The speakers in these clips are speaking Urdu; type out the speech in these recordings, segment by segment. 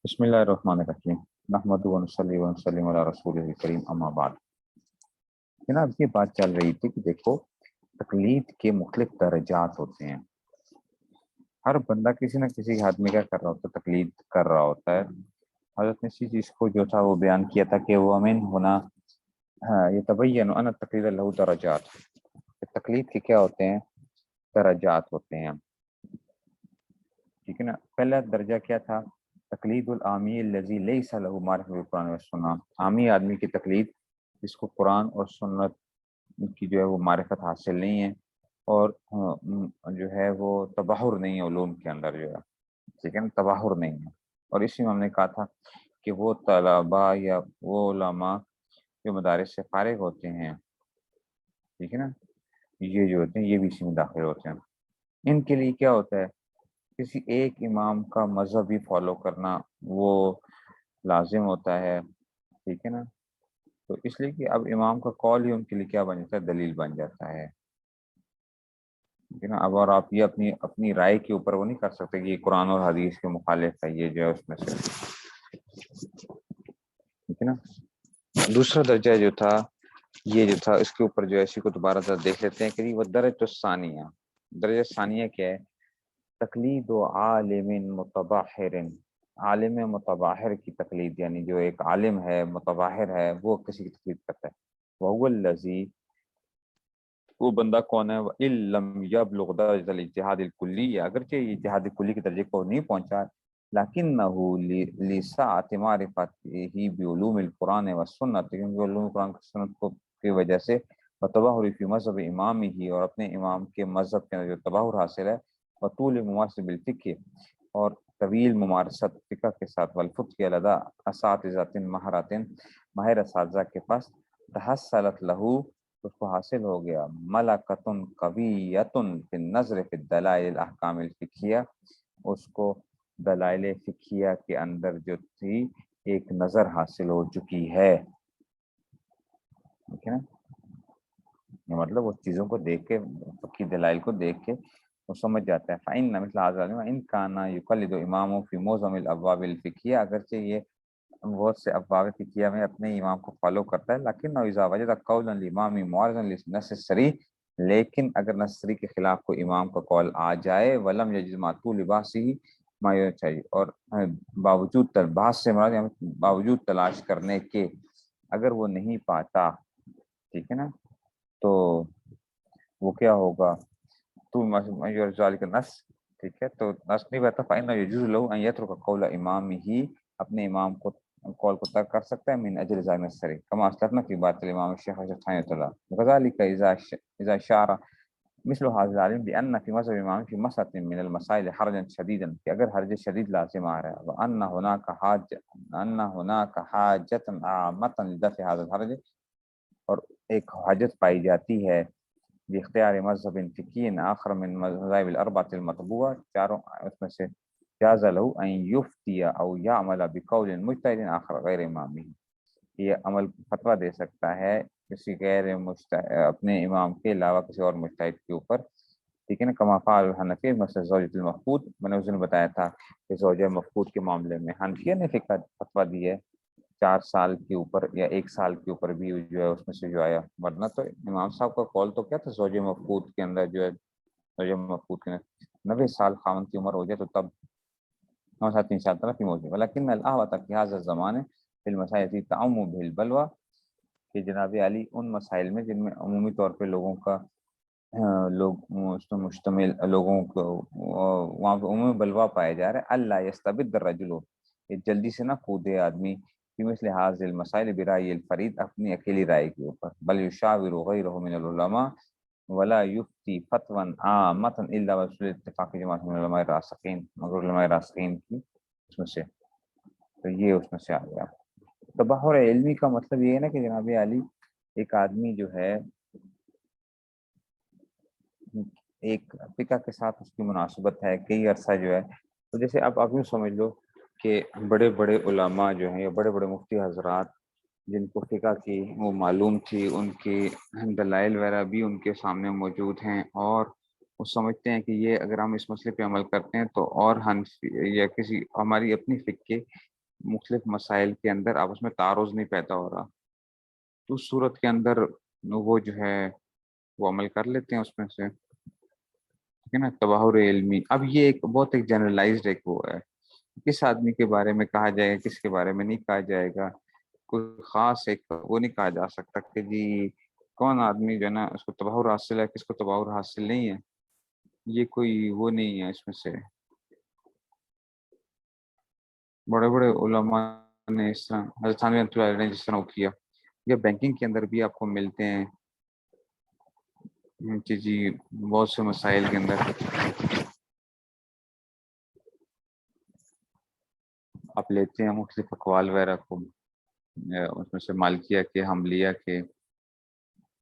بسم اللہ الرحمن الرحیم نحمدہ ونصلی ونسلم علی رسولہ الکریم اما بعد۔ جناب یہ بات چل رہی تھی کہ دیکھو تقلید کے مختلف درجات ہوتے ہیں۔ ہر بندہ کسی نہ کسی حد میں کیا کر رہا ہوتا ہے، تقلید کر رہا ہوتا ہے۔ حضرت نے اسی چیز کو جو تھا وہ بیان کیا تھا کہ وہ امین ہونا یہ تبین ان تقلید له درجات، تقلید کے کیا ہوتے ہیں، درجات ہوتے ہیں، ٹھیک ہے نا۔ پہلا درجہ کیا تھا، تقلید العامی الذی لیس له معرفۃ بالقرآن والسنہ، عامی آدمی کی تقلید جس کو قرآن اور سنت کی جو ہے وہ معرفت حاصل نہیں ہے، اور جو ہے وہ تبحر نہیں ہے علوم کے اندر، جو ہے ٹھیک ہے نا، تبحر نہیں ہے۔ اور اسی میں ہم نے کہا تھا کہ وہ طلباء یا وہ علماء جو مدارس سے فارغ ہوتے ہیں، ٹھیک ہے نا، یہ جو ہوتے ہیں یہ بھی اسی میں داخل ہوتے ہیں۔ ان کے لیے کیا ہوتا ہے، کسی ایک امام کا مذہب ہی فالو کرنا وہ لازم ہوتا ہے، ٹھیک ہے نا۔ تو اس لیے کہ اب امام کا قول ہی ان کے لیے کیا بن جاتا ہے، دلیل بن جاتا ہے، ٹھیک ہے نا۔ اب اور آپ یہ اپنی رائے کے اوپر وہ نہیں کر سکتے کہ یہ قرآن اور حدیث کے مخالف ہے، یہ جو ہے اس میں سے، ٹھیک ہے نا۔ دوسرا درجہ جو تھا، یہ جو تھا اس کے اوپر جو ہے اسی کو دوبارہ ذرا دیکھ لیتے ہیں کہ وہ درجہ ثانیہ، درجہ ثانیہ کیا ہے، تقلید و عالم متباحر، عالم متباحر کی تقلید، یعنی جو ایک عالم ہے متباحر ہے وہ کسی کی تقلید کرتا ہے۔ وہو الذی، وہ بندہ کون ہے، وَإِن لَّمْ يَبْلُغْ دَرَجَةَ الْاجْتِهَادِ الْكُلِّيَّةِ، اگرچہ یہ اجتہاد کلی کے درجے کو نہیں پہنچا، لَكِنَّهُ لِسَعَةِ مَعْرِفَتِهِ بِعُلُومِ الْقُرْآنِ وَالسُّنَّةِ، کیونکہ علوم قرآن و سنت کو کی وجہ سے، وَتَبَحُرِ فِي مذہب امامہ، اور اپنے امام کے مذہب کے اندر جو تبحر حاصل ہے، وَطُولِ مُمَارَسَةِ بِالْفِقْہ، اور طویل ممارست فقہ کے ساتھ، والفتح لدى اساتذۃ ماہر اساتذہ کے پاس، تحصلت لہو، اس کو حاصل ہو گیا، ملکۃ قویۃ فی النظر فی الدلائل الاحکام الفقہیہ، اس کو دلائل فقہیہ کے اندر جو تھی ایک نظر حاصل ہو چکی ہے، ٹھیک ہے نا، مطلب اس چیزوں کو دیکھ کے، فقہی دلائل کو دیکھ کے وہ سمجھ جاتا ہے۔ فَإِنَّ مِثْلَ هَذَا الْعِلْمَ إِنْ كَانَ يُقَلِّدُ إِمَامُهُ فِي مُعْظَمِ الْأَبْوَابِ الْفِقْهِيَّةِ، اگرچہ یہ بہت سے ابواب فقہیہ میں اپنے امام کو فالو کرتا ہے، لیکن اذا وجد قولا الامام معارضا للنص الصریح، لیکن اگر نص صریح کے خلاف کوئی امام کا قول آ جائے، ولم یجد مع طول بحثه ما چاہیے، اور باوجود بحث سے مراد یعنی باوجود تلاش کرنے کے اگر وہ نہیں پاتا، ٹھیک ہے نا، تو وہ کیا ہوگا، تو ذالک النص، ٹھیک ہے، تو نص نہیں بتا، فإنه يجوز له أن يترك قول امامه، اپنے امام کو قول کو ترک کر سکتا ہے، من اجل ظاہر الصریح، کما اسلفنا فی بات الامام الشیخ رحمۃ اللہ، وكذلك اذا شعر مثل هذا العالم بأن في مذهب الامام في مسألة من المسائل حرجا شديدا، کہ اگر حرج شدید لازم آ رہا ہے، وأن هناك حاجة عامة لدفع هذا الحرج، اور ایک حاجت پائی جاتی ہے باختیار مذہب فقی آخر من مذاہب الاربعۃ المطبوعہ، چاروں اس میں سے، جاز له ان یفتی او یعمل بقول مجتہد آخر غیر امامہ، یہ عمل فتویٰ دے سکتا ہے کسی غیر اپنے امام کے علاوہ کسی اور مجتہد کے اوپر، ٹھیک ہے نا، کما فعل الحنفی مثل زوجۃ المفقود، میں نے اس دن بتایا تھا کہ زوجہ مفقود کے معاملے میں حنفیہ نے فتویٰ دی ہے 4 سال کے اوپر یا 1 سال کے اوپر بھی جو ہے اس میں سے جو آیا، ورنہ تو امام صاحب کا قول تو کیا تھا، زوجہ مفقود کے اندر جو ہے، زوجہ مفقود کے 90 سال خاوند کی عمر ہو جائے تو تب 9 سال 3 سال تک موجود، ولیکن الاحوط فی هذا الزمان فی المسائل تعم به البلوى، کہ جناب علی ان مسائل میں جن میں عمومی طور پہ لوگوں کا لوگ اس میں مشتمل لوگوں کو وہاں پہ عمومی بلوا پایا جا رہا ہے، اللہ یستبد الرجل، یہ جلدی سے نہ کودے آدمی، فی مثل هذه المسائل برائے الفرید، اپنی اکیلی رائے کے اوپر، بل یشاور غیرہ من العلماء ولا یفتی فتوا عامۃ الا بحصول اتفاق جماعت من علماء الراسخین، مگر علماء راسخین کی اس میں سے، تو یہ اس میں سے آ گیا۔ تبحر علمی کا مطلب یہ ہے نا کہ جناب علی ایک آدمی جو ہے ایک فقہ کے ساتھ اس کی مناسبت ہے کئی عرصہ جو ہے، تو جیسے اب یوں سمجھ لو کہ بڑے بڑے علماء جو ہیں یا بڑے بڑے مفتی حضرات جن کو فقہ کی وہ معلوم تھی، ان کی دلائل وغیرہ بھی ان کے سامنے موجود ہیں، اور وہ سمجھتے ہیں کہ یہ اگر ہم اس مسئلے پہ عمل کرتے ہیں تو اور حنفی یا کسی ہماری اپنی فقہ کے مختلف مسائل کے اندر آپس میں تعارض نہیں پیدا ہو رہا، تو اس صورت کے اندر وہ جو ہے وہ عمل کر لیتے ہیں اس میں سے، ٹھیک ہے نا، تباہر علمی۔ اب یہ ایک بہت ایک جنرلائزڈ ایک وہ ہے، کس آدمی کے بارے میں کہا جائے گا کس کے بارے میں نہیں کہا جائے گا، کوئی خاص ایک وہ نہیں کہا جا سکتا کہ جی کون آدمی جو ہے نا اس کو تباہر حاصل ہے کس کو تباہر حاصل نہیں ہے، یہ کوئی وہ نہیں ہے اس میں سے۔ بڑے بڑے علماء نے اس طرح، حضرت تھانوی رحمۃ اللہ علیہ نے جس طرح وہ کیا، یہ بینکنگ کے اندر بھی آپ کو ملتے ہیں کہ جی بہت سے مسائل کے اندر آپ لیتے ہیں مختلف اقوال وغیرہ کو، اس میں سے مالکیہ کے، حنبلیہ کے،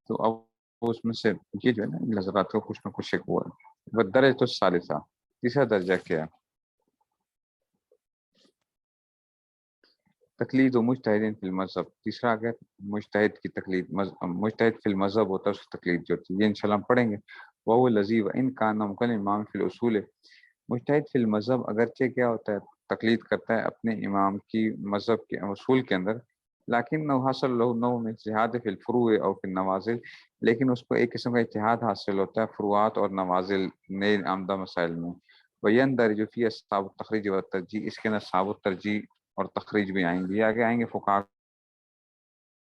تو اب اس میں سے یہ جو ہے نا نظرات کو کچھ نہ کچھ ایک وہ ہے۔ درجہ تو ثالثہ، تیسرا درجہ کیا ہے؟ تقلید و مجتہدین فی المذہب، تیسرا اگر مجتہد کی تقلید، مجتہد فی المذہب ہوتا ہے اس کی تقلید جو ہوتی ہے، یہ انشاءاللہ ہم پڑھیں گے۔ وہ لذیذ ان کان ممکن امام فی الاصول، مجتہد فی المذہب اگرچہ کیا ہوتا ہے تقلید کرتا ہے اپنے امام کی مذہب کے اصول کے اندر، لیکن نو حاصل له نوع من اجتہاد فی الفروع او فی النوازل، لیکن اس کو ایک قسم کا اجتہاد حاصل ہوتا ہے فروعات اور نوازل نئے آمدہ مسائل میں، ویندرج فی اصحاب التخریج والترجیح، اس کے اندر اصحاب الترجیح اور تخریج بھی آئیں گے، آگے آئیں گے فقہا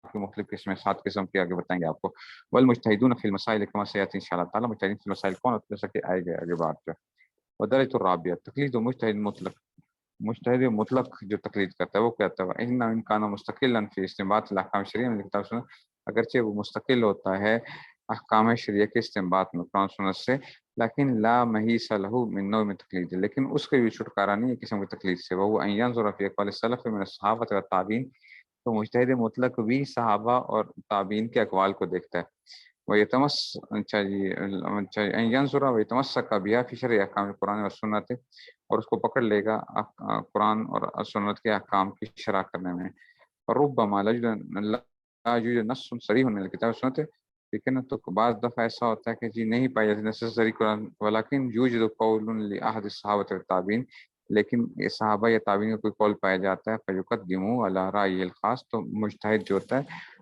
کی مختلف قسمیں، 7 قسم کے آگے بتائیں گے آپ کو۔ والمجتہدون فی المسائل کما سیاتی ان شاء اللہ تعالیٰ، مجتہدین فی المسائل کون ہوتے ہیں جیسا کہ آئے گئے آگے بات جو۔ ودرجۃ الرابعہ تقلید و مجتہد مطلق، مجتہد مطلق جو تقلید کرتا ہے وہ کہتا ہے ان کان مستقلا فی استنباط الاحکام الشرعیہ من کتاب سنت، اگرچہ وہ مستقل ہوتا ہے احکام شریعہ کے استنباط میں قرآن سنت سے، لیکن لا محیص له من نوع من تقلید، لیکن اس کے بھی چھٹکارا نہیں ہے قسم کی تقلید سے، وہ ان ينظر فی اقوال السلف من الصحابہ والتابعین، تو مجتہد مطلق بھی صحابہ اور تابعین کے اقوال کو دیکھتا ہے، وہ یتمس اچھا جی ینظر و یتمسک بها فی شرع احکام قرآن و سنت، اور اس کو پکڑ لے گا قرآن اور سنت کے احکام کی شرح کرنے میں، ربما لا یوجد نص صریح من الکتاب و سنت، ٹھیک ہے نا، تو بعض دفعہ ایسا ہوتا ہے کہ جی نہیں پائی جاتی نص قرآن، ولیکن یوجد قول لاحد الصحابۃ والتابعین، لیکن یہ صحابہ یا تابعین کا کوئی قول پایا جاتا ہے، فیقدموا علی رأی الخاص، تو مجتہد جو ہوتا ہے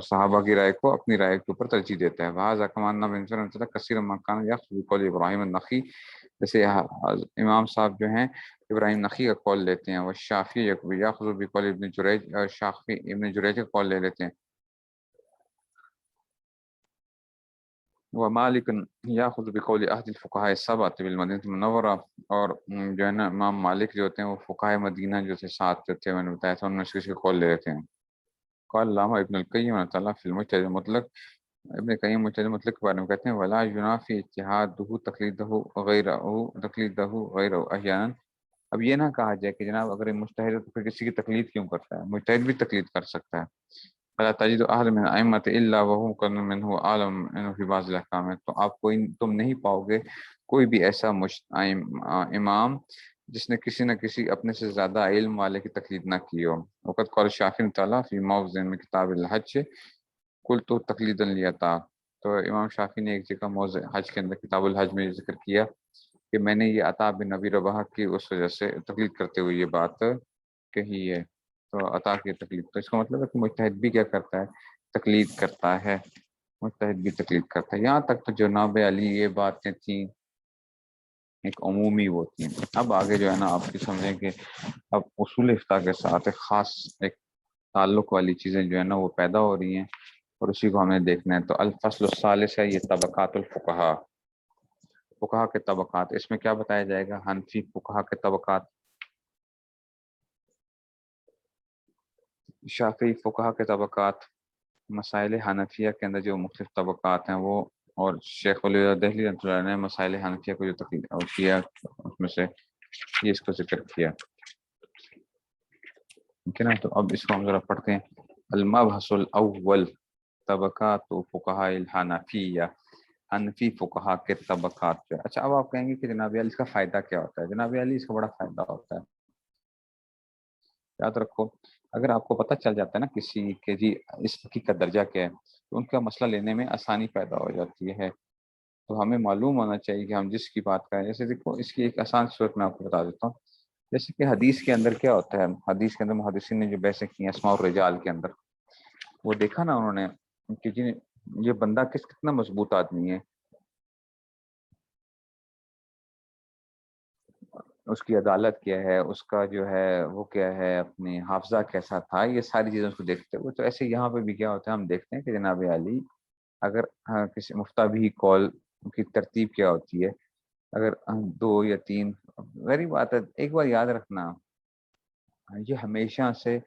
صحابہ کی رائے کو اپنی رائے کے اوپر ترجیح دیتا ہے۔ وہذا کمان نہ کثیر مکان یاخذ بقول ابراہیم النخعی، جیسے امام صاحب جو ہیں ابراہیم نخعی کا قول لیتے ہیں، وہ شافعی یاخذ بقول ابن جریج، اور شافعی ابن جریج کا قول لے لیتے ہیں، وہ مالک یاخذ بقول احد الفقہاء السبعۃ بالمدینہ المنورہ، اور جو ہے نا امام مالک جو ہوتے ہیں وہ فقہائے مدینہ جو تھے 7 جو تھے میں نے بتایا تھا ان میں سے کسی کا قول لے لیتے ہیں۔ قال علامہ ابن القیم رحمۃ اللہ فی المجتہد المطلق، ابن قیم مجتہد مطلق کے بارے میں کہتے ہیں ولا ینافی اجتہادہ تقلیدہ غیر احیانا، اب یہ نہ کہا جائے کہ جناب اگر مجتہد ہے تو پھر کسی کی تقلید کیوں کرتا ہے، مجتہد بھی تقلید کر سکتا ہے۔ فلا تجد احد من ائمۃ الا وهو قرن منه عالم انه في بعض الاحکام، تو آپ کوئی تم نہیں پاؤ گے کوئی بھی ایسا امام جس نے کسی نہ کسی اپنے سے زیادہ علم والے کی تقلید نہ کی ہو۔ وقت قال الشافعی تعالیٰ فی موضع من کتاب الحج کل تو تقلیدا لیتا، تو امام شافعی نے ایک جگہ موضع حج کے اندر کتاب الحج میں ذکر کیا کہ میں نے یہ عطا بن نبی رباح کی اس وجہ سے تقلید کرتے ہوئے یہ بات کہی ہے، تو عطا کی تقلید، تو اس کا مطلب ہے کہ مجتہد بھی کیا کرتا ہے تقلید کرتا ہے، مجتہد بھی تقلید کرتا ہے۔ یہاں تک تو جناب علی یہ باتیں تھیں ایک عمومی وہ تھیں، اب آگے جو ہے نا آپ کی سمجھیں کہ اب اصول افتاء کے ساتھ ایک خاص ایک تعلق والی چیزیں جو ہے نا وہ پیدا ہو رہی ہیں، اور اسی کو ہمیں دیکھنا ہے۔ تو الفصل الثالث ہے یہ طبقات الفقہاء، فقہا کے طبقات، اس میں کیا بتایا جائے گا حنفی فقہا کے طبقات، شافعی فقہا کے طبقات، مسائل حنفیہ کے اندر جو مختلف طبقات ہیں وہ، اور شیخ ولی اللہ دہلی رحمۃ اللہ نے مسائل حنفیہ کو جو تقلید کیا اس میں سے یہ اس کو ذکر کیا، ٹھیک ہے نا۔ تو اب اس کو ہم ذرا پڑھتے ہیں۔ المبحث الاول طبقات فقہاء الحنفیہ، حنفی فقہا کے طبقات جو ہے۔ اچھا اب آپ کہیں گے کہ جناب علی اس کا فائدہ کیا ہوتا ہے؟ جناب علی اس کا بڑا فائدہ ہوتا ہے، یاد رکھو اگر آپ کو پتہ چل جاتا ہے نا کسی کے جی اس فقہ کا درجہ کیا ہے تو ان کا مسئلہ لینے میں آسانی پیدا ہو جاتی ہے، تو ہمیں معلوم ہونا چاہیے کہ ہم جس کی بات کریں، جیسے دیکھو اس کی ایک آسان صورت میں آپ کو بتا دیتا ہوں، جیسے کہ حدیث کے اندر کیا ہوتا ہے، حدیث کے اندر محدثین نے جو بحثیں کی ہیں اسماء الرجال کے اندر، وہ دیکھا نا انہوں نے کہ جی یہ بندہ کتنا مضبوط آدمی ہے، اس کی عدالت کیا ہے، اس کا جو ہے وہ کیا ہے، اپنی حافظہ کیسا تھا، یہ ساری چیزیں اس کو دیکھتے ہوئے. تو ایسے یہاں پہ بھی کیا ہوتا ہے، ہم دیکھتے ہیں کہ جناب علی اگر کسی مفتابی کال کی ترتیب کیا ہوتی ہے، اگر دو یا تین، غریب بات ہے، ایک بار یاد رکھنا یہ ہمیشہ سے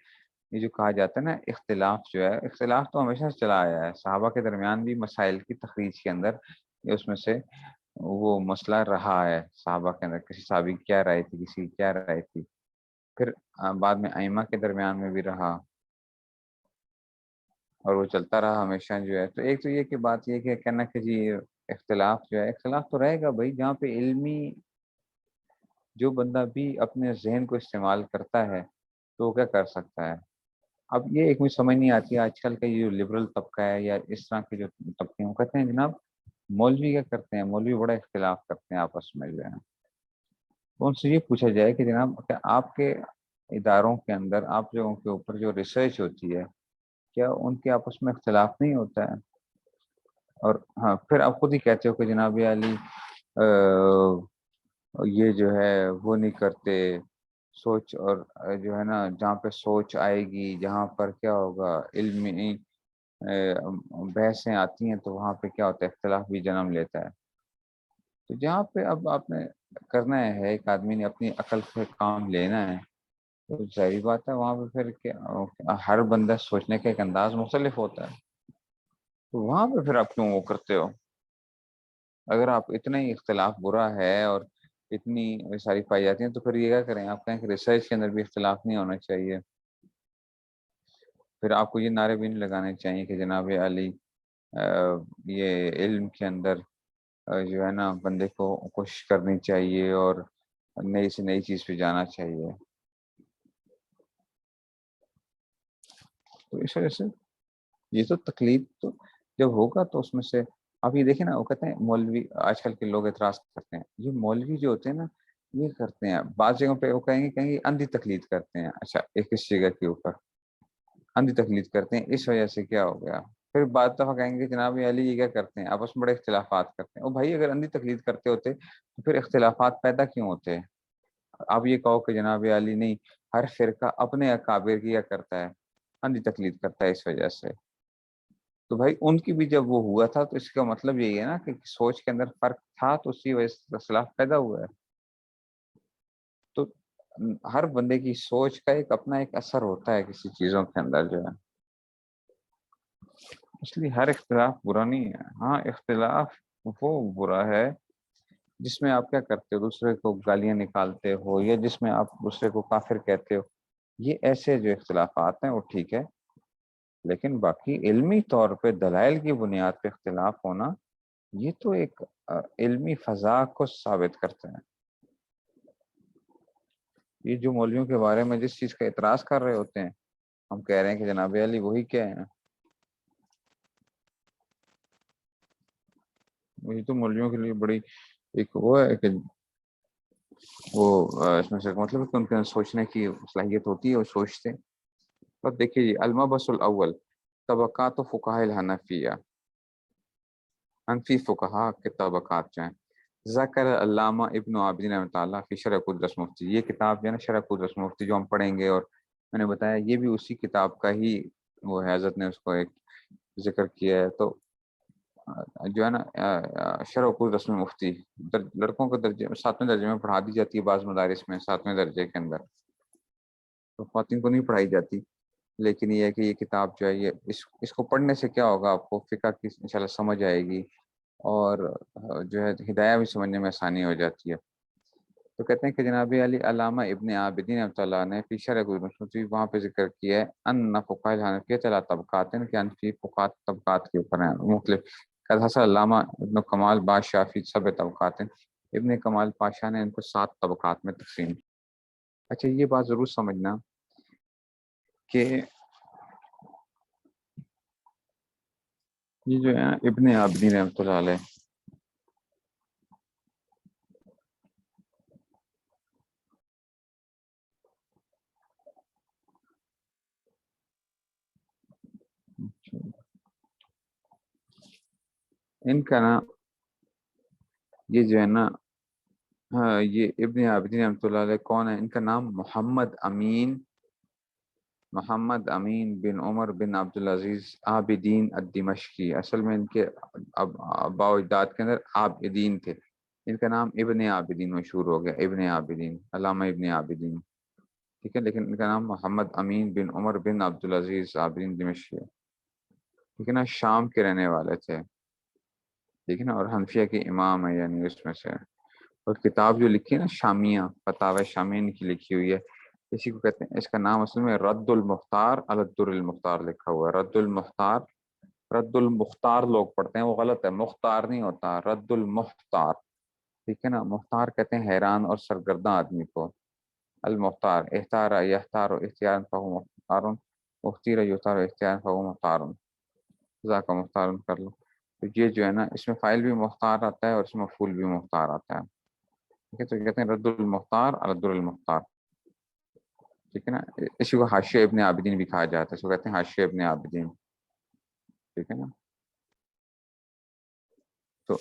یہ جو کہا جاتا ہے نا اختلاف جو ہے، اختلاف تو ہمیشہ سے چلا آیا ہے، صحابہ کے درمیان بھی مسائل کی تخریج کے اندر یہ اس میں سے وہ مسئلہ رہا ہے، صحابہ کے اندر کسی صحابی کی کیا رائے تھی، کسی کی کیا رائے تھی، پھر بعد میں ائمہ کے درمیان میں بھی رہا، اور وہ چلتا رہا ہمیشہ جو ہے. تو ایک تو یہ کہ بات یہ کہ کہنا کہ جی اختلاف جو ہے، اختلاف تو رہے گا بھائی، جہاں پہ علمی جو بندہ بھی اپنے ذہن کو استعمال کرتا ہے تو وہ کیا کر سکتا ہے. اب یہ ایک مجھے سمجھ نہیں آتی آج کل کا یہ جو لبرل طبقہ ہے یا اس طرح کے جو طبقے ہیں، وہ کہتے ہیں جناب مولوی کیا کرتے ہیں، مولوی بڑا اختلاف کرتے ہیں آپس میں جو ہے. تو ان سے یہ پوچھا جائے کہ جناب کیا آپ کے اداروں کے اندر آپ لوگوں کے اوپر جو ریسرچ ہوتی ہے، کیا ان کے آپس میں اختلاف نہیں ہوتا ہے؟ اور ہاں پھر آپ خود ہی کہتے ہو کہ جناب علی یہ جو ہے وہ نہیں کرتے سوچ، اور جو ہے نا جہاں پہ سوچ آئے گی، جہاں پر کیا ہوگا علمی بحثیں آتی ہیں تو وہاں پہ کیا ہوتا ہے، اختلاف بھی جنم لیتا ہے. تو جہاں پہ اب آپ نے کرنا ہے، ایک آدمی نے اپنی عقل سے کام لینا ہے، تو ظاہری بات ہے وہاں پہ پھر ہر بندہ سوچنے کا ایک انداز مختلف ہوتا ہے، تو وہاں پہ پھر آپ کیوں وہ کرتے ہو؟ اگر آپ اتنا ہی اختلاف برا ہے اور اتنی ساری پائی جاتی ہیں، تو پھر یہ کیا کریں، آپ کہیں کہ ریسرچ کے اندر بھی اختلاف نہیں ہونا چاہیے. پھر آپ کو یہ نعرے بھی نہیں لگانے چاہیے کہ جناب علی یہ علم کے اندر جو ہے نا بندے کو کوشش کرنی چاہیے اور نئی سے نئی چیز پہ جانا چاہیے. تو اس وجہ سے یہ تو تکلیف تو جب ہوگا تو اس میں سے آپ یہ دیکھیں نا، وہ کہتے ہیں مولوی، آج کل کے لوگ اعتراض کرتے ہیں یہ مولوی جو ہوتے ہیں نا یہ کرتے ہیں بعض جگہوں پہ، وہ کہیں گے اندھی تقلید کرتے ہیں. اچھا ایک اس جگہ کے اوپر اندھی تقلید کرتے ہیں، اس وجہ سے کیا ہو گیا؟ پھر بعض دفعہ کہیں گے جناب علی یہ کیا کرتے ہیں، آپس میں بڑے اختلافات کرتے ہیں. او بھائی اگر اندھی تقلید کرتے ہوتے تو پھر اختلافات پیدا کیوں ہوتے؟ اب یہ کہو کہ جناب علی نہیں، ہر فرقہ اپنے اکابر کی کیا کرتا ہے، اندھی تقلید کرتا ہے اس وجہ سے. تو بھائی ان کی بھی جب وہ ہوا تھا تو اس کا مطلب یہی ہے نا کہ سوچ کے اندر فرق تھا تو اسی وجہ سے اختلاف پیدا ہوا ہے. تو ہر بندے کی سوچ کا ایک اپنا ایک اثر ہوتا ہے کسی چیزوں کے اندر جو ہے، اس لیے ہر اختلاف برا نہیں ہے. ہاں اختلاف وہ برا ہے جس میں آپ کیا کرتے ہو، دوسرے کو گالیاں نکالتے ہو، یا جس میں آپ دوسرے کو کافر کہتے ہو، یہ ایسے جو اختلافات ہیں وہ ٹھیک ہے. لیکن باقی علمی طور پہ دلائل کی بنیاد پہ اختلاف ہونا، یہ تو ایک علمی فضا کو ثابت کرتا ہے. یہ جو مولویوں کے بارے میں جس چیز کا اعتراض کر رہے ہوتے ہیں، ہم کہہ رہے ہیں کہ جناب علی وہی کیا ہے، وہی تو مولویوں کے لیے بڑی ایک وہ ہے کہ وہ اس میں سے مطلب ہے کہ ان کے سوچنے کی صلاحیت ہوتی ہے اور سوچتے ہیں. اب دیکھیے جی المبحث الاول طبقات و فقہاء الحنفیہ، حنفی فقہا کے طبقات جو ہیں. ذکر علامہ ابن عابدین رحمۃ اللہ فی شرح قدرت مفتی، یہ کتاب جو ہے نا شرح قدرت مفتی جو ہم پڑھیں گے، اور میں نے بتایا یہ بھی اسی کتاب کا ہی وہ ہے، حضرت نے اس کو ایک ذکر کیا ہے. تو جو ہے نا شرح قدرت مفتی لڑکوں کو درجے 7ویں درجے میں پڑھا دی جاتی ہے بعض مدارس میں، 7ویں درجے کے اندر، تو خواتین کو نہیں پڑھائی جاتی. لیکن یہ ہے کہ یہ کتاب جو ہے یہ اس کو پڑھنے سے کیا ہوگا، آپ کو فقہ کی انشاءاللہ سمجھ آئے گی، اور جو ہے ہدایہ بھی سمجھنے میں آسانی ہو جاتی ہے. تو کہتے ہیں کہ جناب علی علامہ ابن عابدین رحمۃ اللہ نے فی شرح قدرت وہاں پہ ذکر کیا ہے ان فقہاء الحنفیہ چلا طبقات ہیں کہ انفی فقہاء طبقات کے اوپر ہیں مختلف. قد حصل علامہ ابن کمال بادشاہ فی سب طبقات ہیں، ابن کمال پاشا نے ان کو 7 طبقات میں تقسیم. اچھا یہ بات ضرور سمجھنا کہ یہ جو ہے ابن عابدین رحمۃ اللہ علیہ ان کا نا یہ جو ہے نا، ہاں یہ ابن عابدین رحمۃ اللہ علیہ کون ہے؟ ان کا نام محمد امین بن عمر بن عبد العزیز عابدین الدمشقی، اصل میں ان کے ابا و اجداد کے اندر عابدین تھے، ان کا نام ابن عابدین مشہور ہو گیا، ابن عابدین، علامہ ابن عابدین، ٹھیک ہے، لیکن ان کا نام محمد امین بن عمر بن عبد العزیز عابدین دمشقی ہے، ٹھیک ہے نا، شام کے رہنے والے تھے، ٹھیک ہے نا، اور حنفیہ کے امام ہے، یعنی اس میں سے، اور کتاب جو لکھی ہے نا شامیہ، فتاوی شامین کی لکھی ہوئی ہے، اسی کو کہتے ہیں، اس کا نام اصل میں رد المختار علی الدر المختار لکھا ہوا ہے، رد المختار، رد المختار لوگ پڑھتے ہیں، وہ غلط ہے، مختار نہیں ہوتا، رد المختار، ٹھیک ہے نا، مختار کہتے ہیں حیران اور سرگرداں آدمی کو، المختار، اختار یختار اختیار فہو مختار، اختیر یختار اختیار فہو مختار، ذاک مختار کر لو، تو یہ جو ہے نا اس میں فائل بھی مختار آتا ہے اور اس میں مفعول بھی مختار آتا ہے، ٹھیک ہے، تو کہتے ہیں رد المختار علی الدر المختار، ٹھیک ہے نا، اسی کو حاشیہ ابن عابدین بھی کہا جاتا ہے، اس کو کہتے ہیں حاشیہ ابن عابدین، ٹھیک ہے نا، تو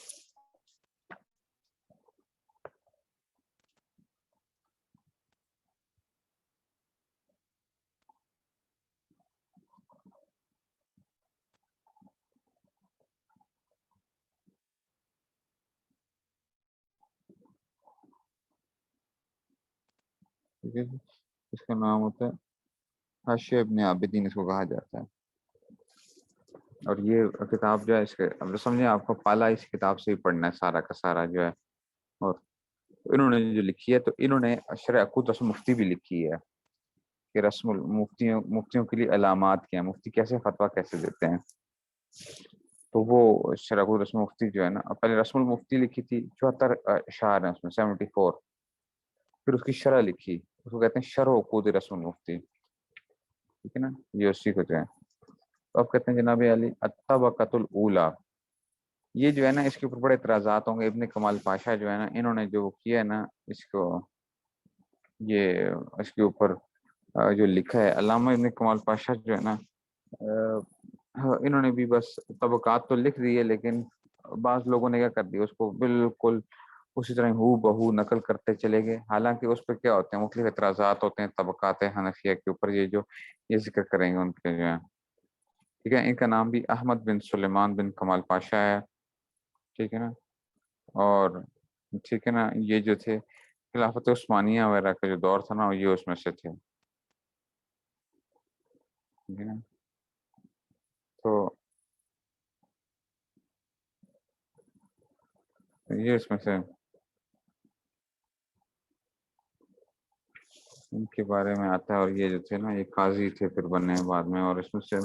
ٹھیک ہے جی، اس کا نام ہوتا ہے حاشیہ ابن عابدین، اس کو کہا جاتا ہے، اور یہ کتاب جو ہے اس کے اب سمجھے آپ کو پالا اس کتاب سے ہی پڑھنا ہے سارا کا سارا جو ہے، اور انہوں نے جو لکھی ہے، تو انہوں نے شرح عقود رسم مفتی بھی لکھی ہے، کہ رسم مفتیوں کے لیے علامات کیا ہیں، مفتی کیسے فتویٰ کیسے دیتے ہیں، تو وہ شرح عقود رسم مفتی جو ہے نا، پہلے رسم المفتی لکھی تھی، 74 اشعار ہیں اس میں، 74، پھر اس کی شرح لکھی، اس کو کہتے ہیں شرح عقود رسم المفتی، ٹھیک ہے نا، یہ اسی کو جو ہے، تو اب کہتے ہیں جناب علی الطبقۃ الاولی، یہ جو ہے نا اس کے اوپر بڑے اعتراضات ہوں گے، ابن کمال پاشا جو ہے نا، انہوں نے جو کیا ہے نا اس کو، یہ اس کے اوپر جو لکھا ہے علامہ ابن کمال پاشا جو ہے نا، انہوں نے بھی بس طبقات تو لکھ دی ہے، لیکن بعض لوگوں نے کیا کر دیا، اس کو بالکل اسی طرح ہو بہو نقل کرتے چلے گئے، حالانکہ اس پہ کیا ہوتے ہیں، مختلف اعتراضات ہوتے ہیں طبقات حنفیہ کے اوپر، یہ جو یہ ذکر کریں گے ان کے جو ہے، ٹھیک ہے، ان کا نام بھی احمد بن سلیمان بن کمال پاشا ہے، ٹھیک ہے نا، اور ٹھیک ہے نا، یہ جو تھے خلافت عثمانیہ وغیرہ کا جو دور تھا نا، یہ اس میں سے تھے، ٹھیک ہے نا، تو یہ اس میں سے ان کے بارے میں آتا ہے، اور یہ جو تھے نا یہ قاضی تھے پھر بنے بعد میں، اور اس میں سے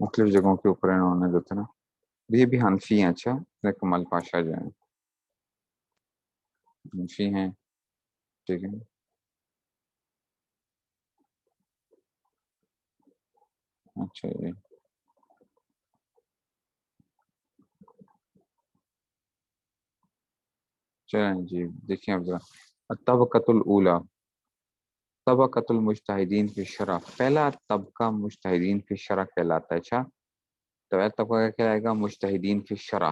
مختلف جگہوں کے اوپر انہوں نے جو تھے نا، یہ بھی حنفی ہیں، اچھا کمال پاشا جو ہیں حنفی ہیں، ٹھیک ہے، اچھا جی، چلیں جی، دیکھیں اب ذرا الطبقۃ الاولی، طبقۃ المجتہدین فی الشرع، پہلا طبقہ مجتہدین فی الشرع کہلاتا ہے، اچھا، تو پہلا طبقہ کیا کہلائے گا، مجتہدین فی الشرع،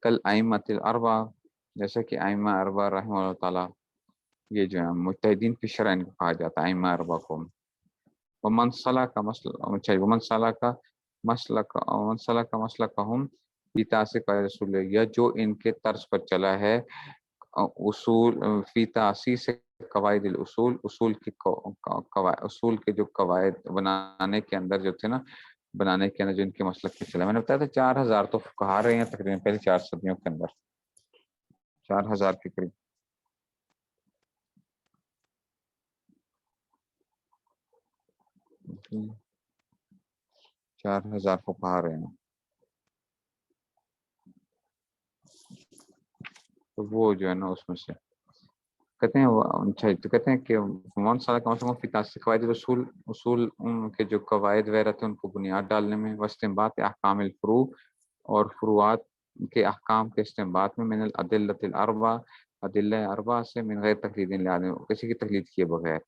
کل ائمۃ الاربعہ، جیسا کہ ائمہ اربعہ رحمہ اللہ تعالی، یہ جو ہے مجتہدین فی الشرع ان کو کہا جاتا ہے، ائمہ اربعہ کو، ومن سلک مسلک، ومن سلک مسلکہم فی تعصیب رسول اللہ، یا جو ان کے طرز پر چلا ہے، اصول فی تاسیس قواعد الاصول، اصول کے جو قواعد بنانے کے اندر جو تھے نا، بنانے کے اندر جو ان کے مسلک پہ چلا، میں نے بتایا تھا 4000 تو کہا رہے ہیں تقریباً پہلے 4 صدیوں کے اندر، 4000 کے قریب، 4000 کو کہا رہے ہیں، تو وہ جو ہے نا اس میں سے کہتے ہیں، اچھا تو کہتے ہیں کہ مان سارا کم از کم فی تاسیس قواعد اصول، اصول ان کے جو قواعد وغیرہ تھے ان کو بنیاد ڈالنے میں، واستنباط احکام الفروع، اور فروعات کے احکام کے استنباط میں، من الادلۃ الاربعہ، ادلہ اربعہ سے، من غیر تقلید لازم، کسی کی تقلید کیے بغیر،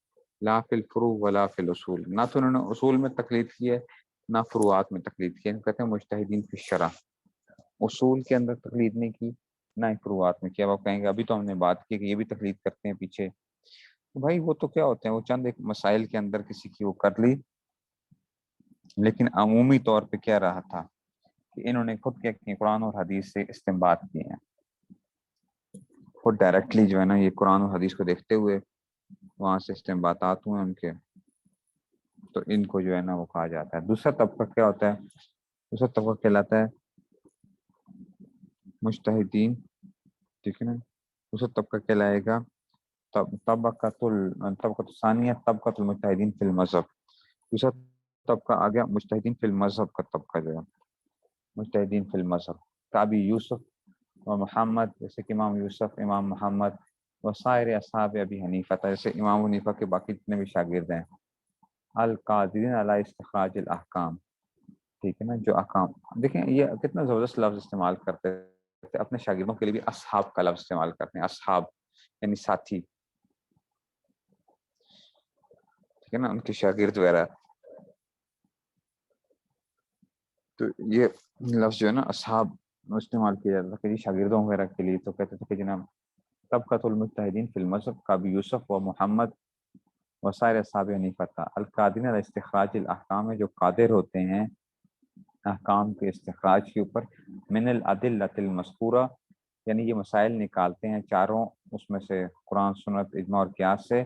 لا فی الفروع ولا فی الاصول، نہ تو انہوں نے اصول میں تقلید کی ہے، نہ فروعات میں تقلید کی، کہتے ہیں مجتہدین فی الشرع، اصول کے اندر تقلید نہیں کی، نہ ہی فروعات میں کیا۔ اب آپ کہیں گے ابھی تو ہم نے بات کی کہ یہ بھی تقلید کرتے ہیں پیچھے، تو بھائی وہ تو کیا ہوتے ہیں، وہ چند ایک مسائل کے اندر کسی کی وہ کر لی، لیکن عمومی طور پہ کیا رہا تھا کہ انہوں نے خود کیا کہ قرآن اور حدیث سے استنباط کیے ہیں، خود ڈائریکٹلی جو ہے نا یہ قرآن اور حدیث کو دیکھتے ہوئے وہاں سے استنباطات ہوئے ان کے، تو ان کو جو ہے نا وہ کہا جاتا ہے۔ دوسرا طبقہ کیا ہوتا ہے، دوسرا طبقہ کہلاتا ہے مجتہدین، ٹھیک ہے نا، دوسرا طبقہ کہلائے گا طبقۃ الثانیہ طبقۃ المجتہدین فی المذہب، دوسرا طبقہ آ گیا مجتہدین فی المذہب کا طبقہ جو ہے مجتہدین فی المذہب، کابی یوسف و محمد، جیسے کہ امام یوسف، امام محمد، وسائر اصحاب ابی حنیفہ، جیسے امام حنیفہ کے باقی جتنے بھی شاگرد ہیں، القادرین علی استخراج الاحکام، ٹھیک ہے نا، جو احکام، دیکھیں یہ کتنا زبردست لفظ استعمال کرتے تھے، اپنے شاگردوں کے لیے بھی اصحاب کا لفظ استعمال کرتے ہیں، اصحاب یعنی ساتھی، ٹھیک ہے نا، ان کے شاگرد وغیرہ، تو یہ لفظ جو ہے نا اصحاب استعمال کیا جاتا تھا کہ شاگردوں وغیرہ کے لیے، تو کہتے تھے کہ جناب طبقۃ المجتہدین فی المذہب کابی یوسف و محمد وسائر اصحاب حنیفہ، القادرین علی استخراج الاحکام، جو قادر ہوتے ہیں احکام کے استخراج کے اوپر، من الادلۃ المذکورہ، یعنی یہ مسائل نکالتے ہیں چاروں اس میں سے، قرآن سنت اجماع اور قیاس سے،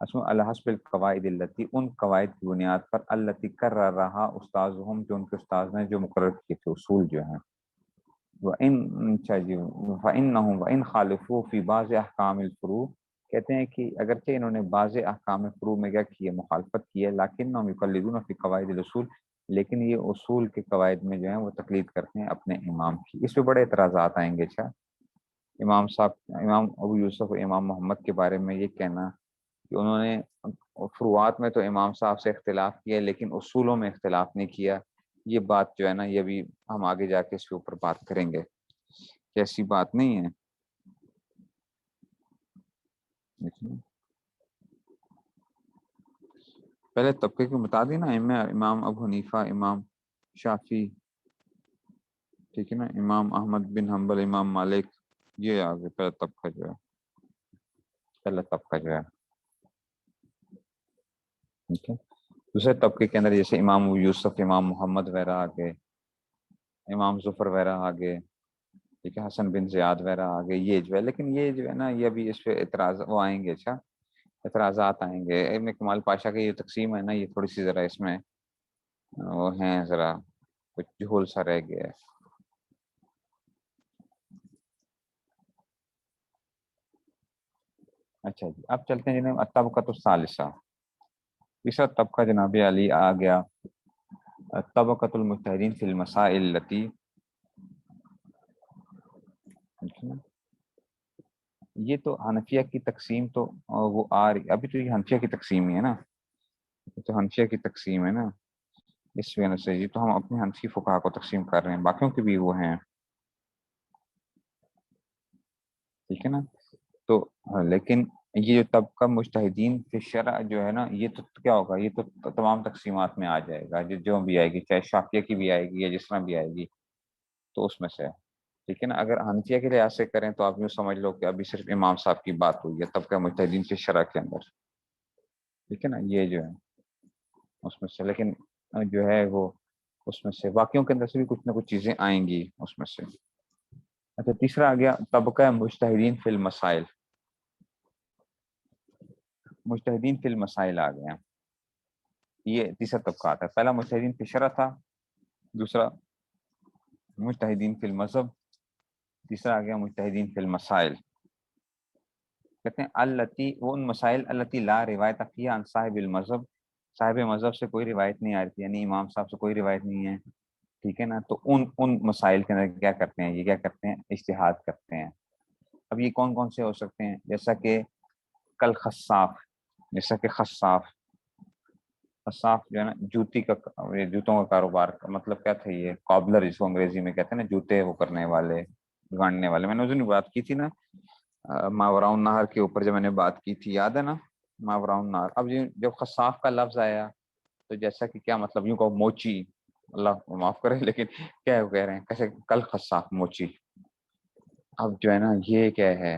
علی حسب القواعد التی، ان قواعد کی بنیاد پر، التی قرر رہا استاذہم، جو ان کے استاذ نے جو مقرر کیے تھے اصول جو ہیں، فإنہم وإن خالفوا فی بعض احکام الفروع، کہتے ہیں کہ اگرچہ انہوں نے بعض احکام فروع میں کیا کی ہے، مخالفت کی ہے، لکنہم یقلدون فی قواعد الاصول، لیکن یہ اصول کے قواعد میں جو ہیں وہ تقلید کرتے ہیں اپنے امام کی۔ اس پہ بڑے اعتراضات آئیں گے، اچھا امام صاحب، امام ابو یوسف و امام محمد کے بارے میں یہ کہنا کہ انہوں نے فروعات میں تو امام صاحب سے اختلاف کیا لیکن اصولوں میں اختلاف نہیں کیا، یہ بات جو ہے نا یہ بھی ہم آگے جا کے اس کے اوپر بات کریں گے کہ ایسی بات نہیں ہے۔ پہلے طبقے کو بتا دی نا، امام ابو حنیفہ، امام شافعی، ٹھیک ہے نا، امام احمد بن حنبل، امام مالک، یہ آگے پہلا طبقہ جو ہے، پہلا طبقہ جو ہے، ٹھیک ہے۔ دوسرے طبقے کے اندر جیسے امام ابو یوسف، امام محمد وغیرہ آگے، امام ظفر وغیرہ آگے، ٹھیک ہے، حسن بن زیاد وغیرہ آگے، یہ جو ہے، لیکن یہ جو ہے نا یہ ابھی اس پہ اعتراض وہ آئیں گے، اچھا اعتراضات آئیں گے۔ ابن کمال پاشا کی یہ تقسیم ہے نا، یہ تھوڑی سی ذرا اس میں وہ ہیں، ذرا کچھ جھول سا رہ گیا ہے۔ اچھا جی، اب چلتے ہیں جناب الطبقۃ الثالثہ، تیسرا طبقہ جناب علی آ گیا، طبقۃ المجتہدین فی المسائل التی، یہ تو حنفیہ کی تقسیم تو وہ آ رہی، ابھی تو یہ حنفیہ کی تقسیم ہی ہے نا، یہ تو حنفیہ کی تقسیم ہے نا، اس وجہ سے یہ تو ہم اپنے حنفی فقہا کو تقسیم کر رہے ہیں، باقیوں کے بھی وہ ہیں، ٹھیک ہے نا، تو لیکن یہ جو طبقہ مجتہدین فی الشرع جو ہے نا، یہ تو کیا ہوگا، یہ تو تمام تقسیمات میں آ جائے گا، جو بھی آئے گی، چاہے شافعیہ کی بھی آئے گی یا جس طرح بھی آئے گی، تو اس میں سے، ٹھیک ہے نا۔ اگر حنفیہ کے لحاظ سے کریں تو آپ یوں سمجھ لو کہ ابھی صرف امام صاحب کی بات ہوئی ہے طبقہ مجتہدین فی الشرع کے اندر، ٹھیک ہے نا، یہ جو ہے اس میں سے، لیکن جو ہے وہ اس میں سے باقیوں کے اندر سے بھی کچھ نہ کچھ چیزیں آئیں گی اس میں سے۔ اچھا، تیسرا آ گیا طبقہ مجتہدین فی المسائل، مجتہدین فی المسائل آ گیا، یہ تیسرا طبقہ آتا ہے، پہلا مجتہدین فی الشرع تھا، دوسرا مجتہدین فی المذہب، تیسرا آ گیا مجتہدین فی المسائل، کہتے ہیں التی، وہ ان مسائل التی لا روایت فیہا عن صاحب المذہب، صاحب مذہب سے کوئی روایت نہیں آ رہی تھی، یعنی امام صاحب سے کوئی روایت نہیں ہے، ٹھیک ہے نا، تو ان مسائل کے اندر کیا کرتے ہیں، یہ کیا کرتے ہیں، اجتہاد کرتے ہیں۔ اب یہ کون کون سے ہو سکتے ہیں، جیسا کہ کل خصاف، جیسا کہ خصاف، خصاف جو ہے نا جوتی کا، یہ جوتوں کا کاروبار کا مطلب کیا تھا، یہ کابلر جس کو انگریزی میں کہتے ہیں نا، جوتے وہ کرنے والے، گاننے والے، میں نے اس دن بات کی تھی نا ماوراء النہر کے اوپر، جب میں نے بات کی تھی، یاد ہے نا، ماوراء النہر۔ اب جب خصاف کا لفظ آیا تو جیسا کہ کیا مطلب، یوں کہو موچی، اللہ معاف کرے لیکن کیا کہہ رہے ہیں، کیسے کل خصاف موچی. اب جو ہے نا یہ کیا ہے،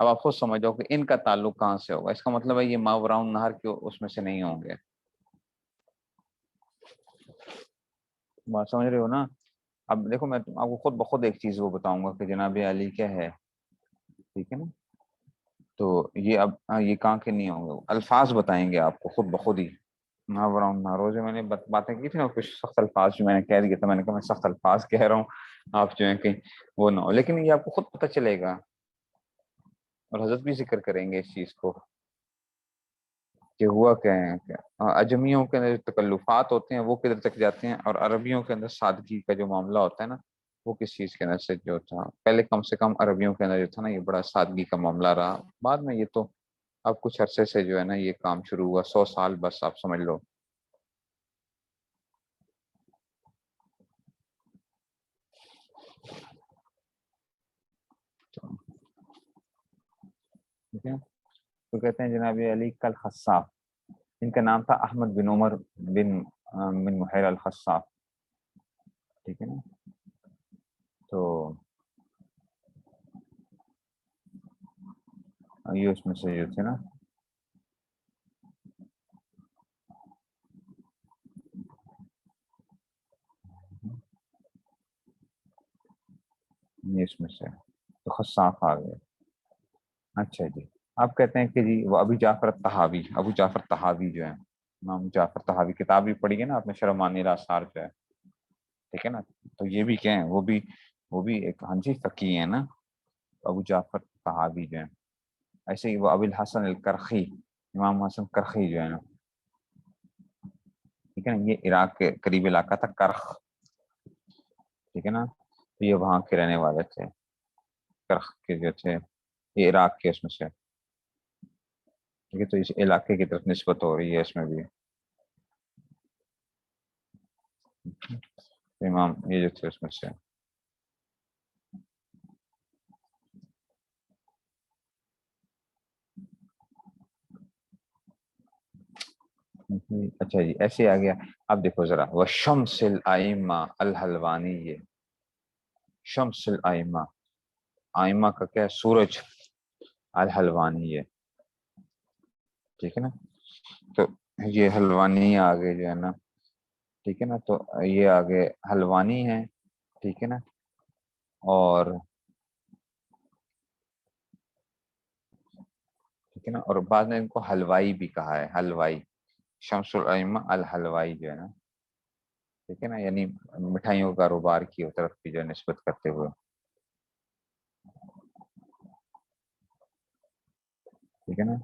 اب آپ خود سمجھو کہ ان کا تعلق کہاں سے ہوگا. اس کا مطلب ہے یہ ماوراء نہر کے اس میں سے نہیں ہوں گے. بات سمجھ رہے ہو نا. اب دیکھو میں آپ کو خود بخود ایک چیز وہ بتاؤں گا کہ جناب علی کیا ہے، ٹھیک ہے نا. تو یہ اب یہ کہاں کے نہیں ہوں گے، الفاظ بتائیں گے آپ کو خود بخود ہی. ماوراء النہر جو میں نے باتیں کی تھی نا، کچھ سخت الفاظ جو میں نے کہہ دیا تھا، میں نے کہا میں سخت الفاظ کہہ رہا ہوں، آپ جو ہے کہ وہ نہ ہو، لیکن یہ آپ کو خود پتہ چلے گا. اور حضرت بھی ذکر کریں گے اس چیز کو کہ ہوا کیا ہے. اجمیوں کے اندر جو تکلفات ہوتے ہیں وہ کدھر تک جاتے ہیں، اور عربیوں کے اندر سادگی کا جو معاملہ ہوتا ہے نا، وہ کس چیز کے اندر سے جو تھا. پہلے کم سے کم عربیوں کے اندر جو تھا نا یہ بڑا سادگی کا معاملہ رہا. بعد میں یہ تو اب کچھ عرصے سے جو ہے نا یہ کام شروع ہوا، 100 سال بس آپ سمجھ لو. ٹھیک ہے. تو کہتے ہیں جناب علی کل خصاف، ان کا نام تھا احمد بن عمر بن محیر الخصاف. ٹھیک ہے نا. تو یہ اس میں سے جو تھے نا، یہ اس میں سے تو خصاف آ گئے. اچھا جی. آپ کہتے ہیں کہ جی وہ ابو جعفر الطحاوی، ابو جعفر طحاوی جو ہے، امام جعفر طحاوی، کتاب بھی پڑھی ہے نا آپ نے، شرح معانی الاثار جو ہے، ٹھیک ہے نا. تو یہ بھی کیا ہے، وہ بھی ایک ہاں جی فقیہ ہے نا، ابو جعفر طحاوی جو ہے. ایسے ہی وہ ابو الحسن الکرخی، امام حسن کرخی جو ہے نا، ٹھیک ہے نا، یہ عراق کے قریب علاقہ تھا کرخ. ٹھیک ہے نا. تو یہ وہاں کے رہنے والے تھے، کرخ کے جو تھے، یہ عراق کے اس میں سے. ٹھیک ہے. تو اس علاقے کی طرف نسبت ہو رہی ہے اس میں بھی. امام یہ جو تھے اس میں سے. اچھا جی ایسے آ گیا. اب دیکھو ذرا، وہ شمس الائمہ الحلوانی، یہ شمس الائمہ، آئمہ کا کیا ہے، سورج، الحلوانی یہ. ٹھیک ہے نا. تو یہ حلوانی آگے جو ہے نا، ٹھیک ہے نا. تو یہ آگے حلوانی ہے، ٹھیک ہے نا. اور ٹھیک ہے نا. اور بعد میں ان کو حلوائی بھی کہا ہے، حلوائی، شمس الائمہ الحلوائی جو ہے نا، ٹھیک ہے نا. یعنی مٹھائیوں کا کاروبار کی طرف بھی جو ہے نسبت کرتے ہوئے. ٹھیک ہے نا.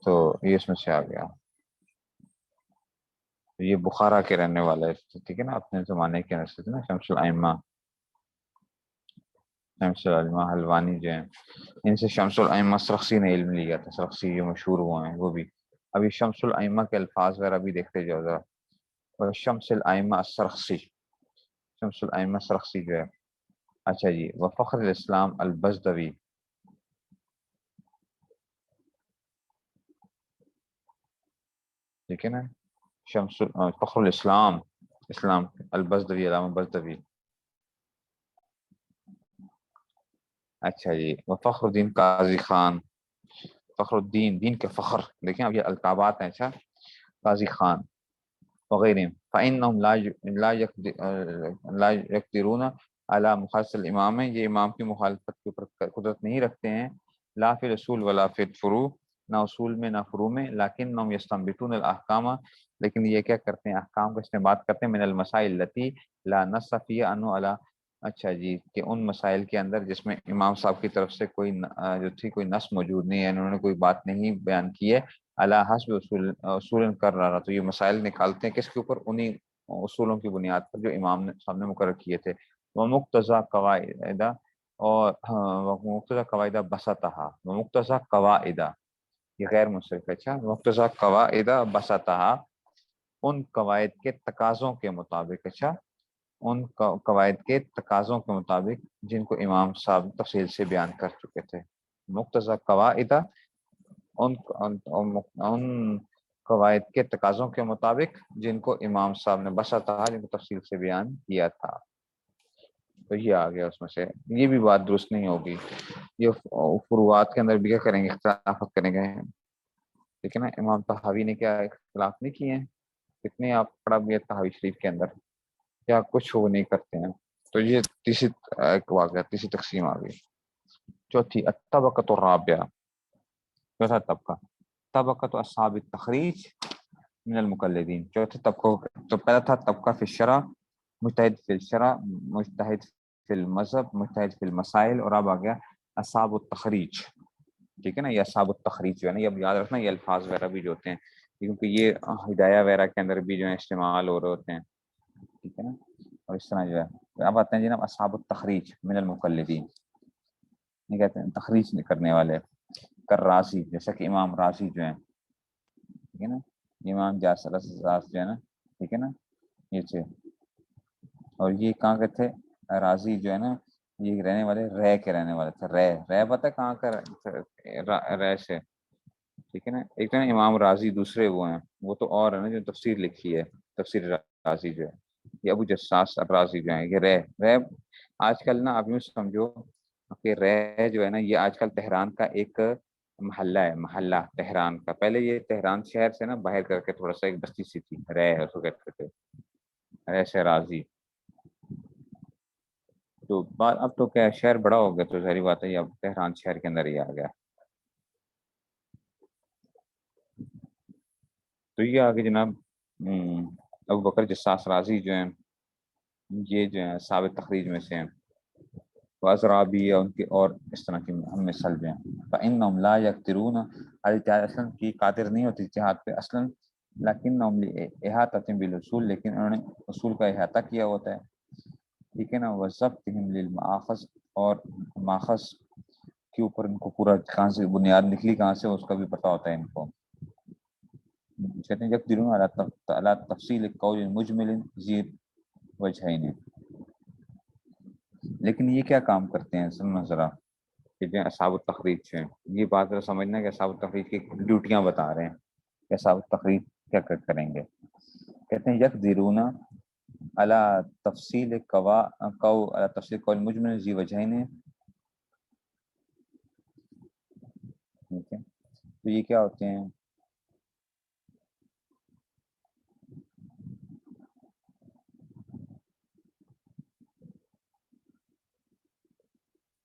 تو یہ اس میں سے آ گیا. یہ بخارا کے رہنے والے تھے، ٹھیک ہے نا، اپنے زمانے کے اندر سے نا شمس الائمہ، شمس الائمہ حلوانی جو ہیں. ان سے شمس الائمہ سرخسی نے علم لیا تھا، سرخسی جو مشہور ہوئے ہیں وہ بھی. ابھی شمس الائمہ کے الفاظ وغیرہ بھی دیکھتے جاؤ ذرا. اور شمس الائمہ سرخسی، شمس الائمہ سرخسی جو ہے. اچھا جی. وہ فخر الاسلام البزدوی، ٹھیک ہے نا. فخر الاسلام، اسلام البزدوی، علامہ بزدوی. اچھا جی. وہ فخر الدین قاضی خان، فخر الدین، دین کے فخر، دیکھیں اب یہ القابات ہیں. اچھا. قاضی خان وغیرہ. فإنهم لا يقدرون على مخالفة الامام، یہ امام کی مخالفت کے اوپر قدرت نہیں رکھتے ہیں. لا فی الاصول ولا فی الفروع، نہ اصول میں نہ فروع میں. لکنهم يستنبطون الاحکام، لیکن یہ کیا کرتے ہیں، احکام کا استنباط کرتے ہیں. من المسائل التي لا نص فيها عنه على، اچھا جی، کہ ان مسائل کے اندر جس میں امام صاحب کی طرف سے کوئی جو تھی کوئی نص موجود نہیں ہے، انہوں نے کوئی بات نہیں بیان کی ہے. اللہ حسب اصول کر رہا. تو یہ مسائل نکالتے ہیں کس کے اوپر، انہی اصولوں کی بنیاد پر جو امام نے سامنے مقرر کیے تھے. وہ مقتضا قواعدہ، اور مقتضا قواعدہ بسطہا، وہ مقتضا قواعدہ، یہ غیر منصرف. اچھا. مقتضا قواعدہ بسطہا، ان قواعد کے تقاضوں کے مطابق. اچھا. ان قواعد کے تقاضوں کے مطابق جن کو امام صاحب تفصیل سے بیان کر چکے تھے. مقتضا قواعدہ ان قواعد کے تقاضوں کے مطابق جن کو امام صاحب نے بسطہ جن کو تفصیل سے بیان کیا تھا۔ تو یہ آ گیا اس میں سے، یہ بھی بات درست نہیں ہوگی، یہ فروعات کے اندر بھی کیا کریں گے، اختلافات کریں گے، ٹھیک ہے نا۔ امام طحاوی نے کیا اختلاف نہیں کیے ہیں، کتنے آپ پڑھا بھی ہے طحاوی شریف کے اندر، کیا کچھ وہ نہیں کرتے ہیں۔ تو یہ تیسری ایک واقعہ، تیسری تقسیم آ گئی۔ چوتھی الطبقۃ الرابعہ، چوتھا طبقہ طبقۃ اصحاب التخریج من المقلدین۔ چوتھے طبقوں، تو پہلا تھا طبقہ فی الشرع، مجتہد فی الشرع، مجتہد فی المذہب، مجتہد فی المسائل، اور اب آ گیا اصحاب التخریج، ٹھیک ہے نا۔ یہ اصحاب التخریج جو ہے نا، یہ اب یاد رکھنا، یہ الفاظ وغیرہ بھی جو ہوتے ہیں کیونکہ یہ ہدایہ وغیرہ کے اندر بھی جو ہے استعمال ہو رہے ہوتے ہیں، ٹھیک ہے نا۔ اور اس طرح جو ہے اب آتے ہیں جناب اصحاب التخریج من المقلدین، یہ کہتے ہیں تخریج کرنے والے، کر رازی، جیسا کہ امام رازی جو ہیں، ٹھیک ہے نا، امام جاسر جو ہے نا، ٹھیک ہے نا، یہ تھے۔ اور یہ کہاں کے تھے رازی جو ہے نا، یہ رہنے والے رے کے رہنے والے تھے۔ رے پتہ کہاں کا رے سے، ٹھیک ہے نا۔ ایک تو نا امام رازی، دوسرے وہ ہیں، وہ تو اور ہے نا جو تفسیر لکھی ہے، تفسیر رازی جو ہے، یہ ابو جساس رازی جو ہیں، یہ رے آج کل نا آپ یوں سمجھو کہ رے جو ہے نا، یہ آج کل تہران کا ایک محلہ ہے، محلہ تہران کا۔ پہلے یہ تہران شہر سے نا باہر کر کے تھوڑا سا ایک بستی سی تھی، رے اس کو کہتے تھے، رے سے رازی۔ تو اب تو کیا شہر بڑا ہو گیا، تو ظاہری بات ہے یہ اب تہران شہر کے اندر ہی آ گیا۔ تو یہ آگے جناب ابو بکر جساس رازی جو ہیں، یہ جو ہیں ثابت تخریج میں سے ہیں، وازرابی ان کے اور اس طرح کی ہم مثال جو ہیں۔ فإنهم لا يقدرون الجہاد، اصلا کی قادر نہیں ہوتی جہاد پہ اصلا، لیکنهم لإحاطة بالأصول، لیکن انہوں نے اصول کا احاطہ کیا ہوتا ہے، ٹھیک ہے نا۔ وضبطهم للمآخذ، اور ماخذ کے اوپر ان کو پورا کہاں سے بنیاد نکلی کہاں سے اس کا بھی پتہ ہوتا ہے ان کو۔ کہتے ہیں یقدرون علی تفصیل قول مجمل ذی وجہین، لیکن یہ کیا کام کرتے ہیں سننا ذرا، کہ جو اصحاب التخریج ہیں، یہ بات ذرا سمجھنا کہ اصحاب التخریج کی ڈیوٹیاں بتا رہے ہیں کہ اصحاب التخریج کیا کریں گے۔ کہتے ہیں یقدرون علی تفصیل قول مجمل ذی وجہین، ٹھیک ہے۔ تو یہ کیا ہوتے ہیں،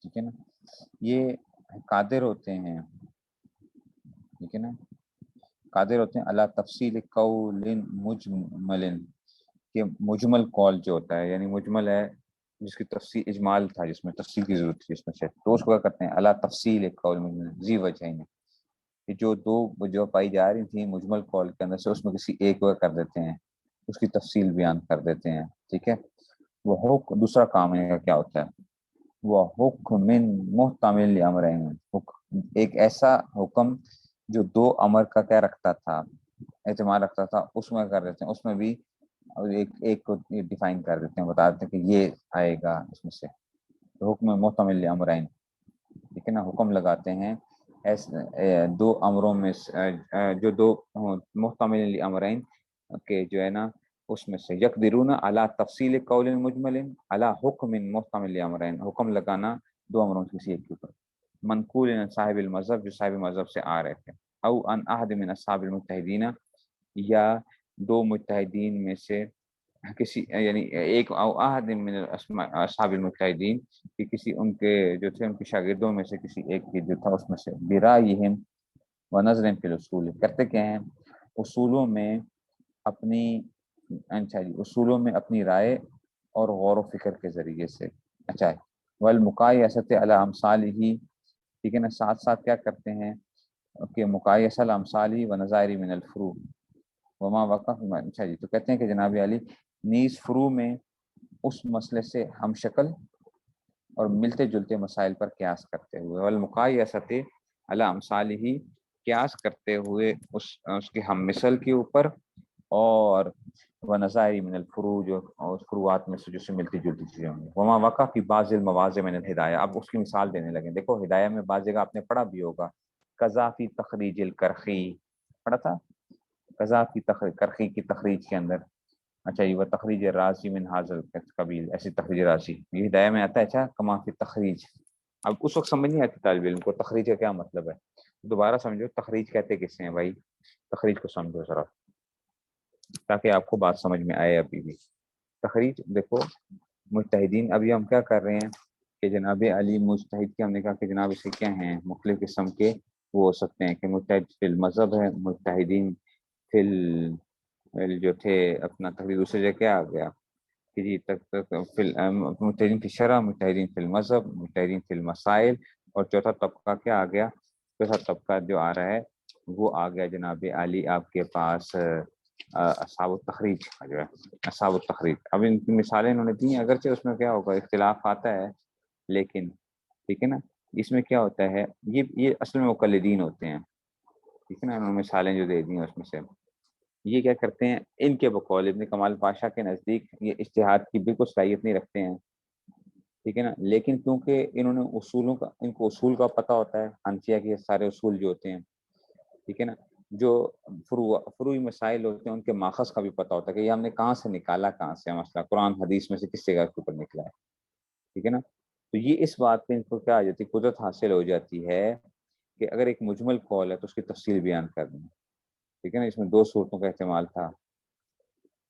ٹھیک ہے نا، یہ قادر ہوتے ہیں، ٹھیک ہے نا، قادر ہوتے ہیں اللہ تفصیل قول مجمل، کہ مجمل قول جو ہوتا ہے، یعنی مجمل ہے جس کی تفصیل اجمال تھا، جس میں تفصیل کی ضرورت تھی، اس میں سے تو اس کو کیا کرتے ہیں اللہ تفصیل قول مجمل ذی وجہین، کہ جو دو وجہ پائی جا رہی تھیں مجمل قول کے اندر سے، اس میں کسی ایک وجہ کر دیتے ہیں، اس کی تفصیل بیان کر دیتے ہیں، ٹھیک ہے۔ وہ حکم، دوسرا کام ان کا کیا ہوتا ہے، وہ حکم محتمل لامرین، ایک ایسا حکم جو دو امر کا کیا رکھتا تھا، احتمال رکھتا تھا، اس میں کر دیتے ہیں، اس میں بھی ایک کو ڈیفائن کر دیتے ہیں، بتا دیتے ہیں کہ یہ آئے گا اس میں سے، حکم محتمل لامرین، ٹھیک ہے نا۔ حکم لگاتے ہیں ایسے دو امروں میں جو دو محتمل لامرین کے جو ہے نا، اس میں سے یقدرون علی تفصیل قول مجمل علی حکم محتمل لامرین، حکم لگانا دو امروں سے کسی ایک کے اوپر، منقول صاحب المذہب، جو صاحب مذہب سے آ رہے تھے، او ان احد من اصحاب المجتہدین، یا دو مجتہدین میں سے کسی، یعنی ایک، او احد من اصحاب المجتہدین، کہ کسی ان کے جو تھے ان کے شاگردوں میں سے کسی ایک کی جو تھا اس میں سے، برائہم ونظر فی الاصول، کرتے کیا ہیں اصولوں میں اپنی، اچھا جی، اصولوں میں اپنی رائے اور غور و فکر کے ذریعے سے، اچھا، والمقایسۃ علی امثالہ، ٹھیک ہے نا، ساتھ ساتھ کیا کرتے ہیں کہ مقایسہ الامثال و نظائر من الفروع وما وقف، اچھا جی، تو کہتے ہیں کہ جناب علی نیز فروع میں اس مسئلے سے ہم شکل اور ملتے جلتے مسائل پر قیاس کرتے ہوئے، والمقایسۃ علی امثالہ، قیاس کرتے ہوئے اس کے ہم مثل کے اوپر، اور ونظائر من الفروع، جو فروعات میں سے جو سے ملتی جلتی چیزیں ہوں گی، وما وقع فی بعض المواضع من الہدایہ، اب اس کی مثال دینے لگے، دیکھو ہدایہ میں بعض جگہ آپ نے پڑھا بھی ہوگا قذافی تخریج الکرخی پڑھا تھا، قذافی کرخی کی تخریج کے اندر. اچھا یہ وہ تخریج رازی من حاصل قبیل، ایسی تخریج رازی یہ ہدایہ میں آتا ہے. اچھا کما فی تخریج، اب اس وقت سمجھ نہیں آتی طالب علم کو تخریج کا کیا مطلب ہے. دوبارہ سمجھو تخریج کہتے کسے ہیں بھائی، تخریج کو سمجھو ذرا تاکہ آپ کو بات سمجھ میں آئے. ابھی بھی تخریج دیکھو مجتہدین، ابھی ہم کیا کر رہے ہیں کہ جناب علی مجتہد کے، ہم نے کہا کہ جناب اسے کیا ہیں مختلف قسم کے وہ ہو سکتے ہیں کہ مجتہد فی المذہب ہے، مجتہدین فی جو تھے اپنا تقریر دوسری جگہ کیا آ گیا کہ جی مجتہدین فی الشرع، مجتہدین فی المذہب، مجتہدین فی المسائل، اور چوتھا طبقہ کیا آ گیا، چوتھا طبقہ جو آ رہا ہے وہ آ گیا جناب علی آپ کے پاس اصحاب التخریج کا جو ہے، اصحاب التخریج. اب ان کی مثالیں انہوں نے دی ہیں، اگرچہ اس میں کیا ہوگا اختلاف آتا ہے، لیکن ٹھیک ہے نا اس میں کیا ہوتا ہے یہ اصل میں مقلدین ہوتے ہیں. ٹھیک ہے نا، انہوں نے مثالیں جو دے دی ہیں اس میں سے یہ کیا کرتے ہیں، ان کے بقول ابن کمال پاشا کے نزدیک یہ اجتہاد کی بالکل صلاحیت نہیں رکھتے ہیں. ٹھیک ہے نا، لیکن کیونکہ انہوں نے اصولوں کا، ان کو اصول کا پتہ ہوتا ہے، حنفیہ کے سارے اصول جو ہوتے ہیں، ٹھیک ہے نا، جو فروعی مسائل ہوتے ہیں ان کے ماخذ کا بھی پتہ ہوتا ہے کہ یہ ہم نے کہاں سے نکالا، کہاں سے مسئلہ قرآن حدیث میں سے کس جگہ کے اوپر نکلا ہے. ٹھیک ہے نا، تو یہ اس بات پہ ان کو کیا آ جاتی ہے، قدرت حاصل ہو جاتی ہے کہ اگر ایک مجمل قول ہے تو اس کی تفصیل بیان کر دیں. ٹھیک ہے نا، اس میں دو صورتوں کا احتمال تھا،